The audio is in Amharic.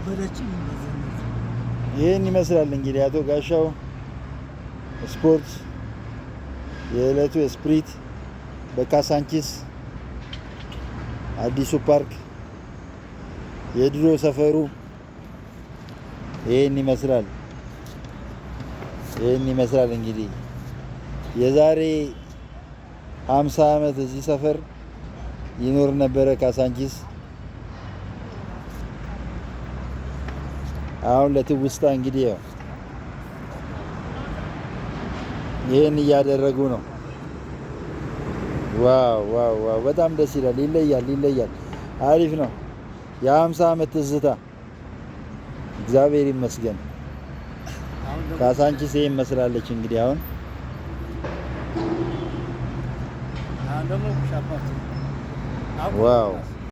የከበደችኝ ይሄን ይመስላል እንግዲህ አቶ ጋሻው ስፖርት የዕለቱ ስፕሪት በካሳንቺስ አዲሱ ፓርክ የድሮ ሰፈሩ ይሄን ይመስላል እንግዲህ የዛሬ 50 ዓመት እዚህ ሰፈር ይኖር ነበረ ካሳንቺስ። አሁን ለትውስታ እንግዲህ ያው ይሄን እያደረጉ ነው። ዋው ዋው ዋው በጣም ደስ ይላል። ይለያል። አሪፍ ነው። የ50 ዓመት ትዝታ እግዚአብሔር ይመስገን። ካሳንቺስ ይሄን መስላለች እንግዲህ አሁን ደግሞ ዋው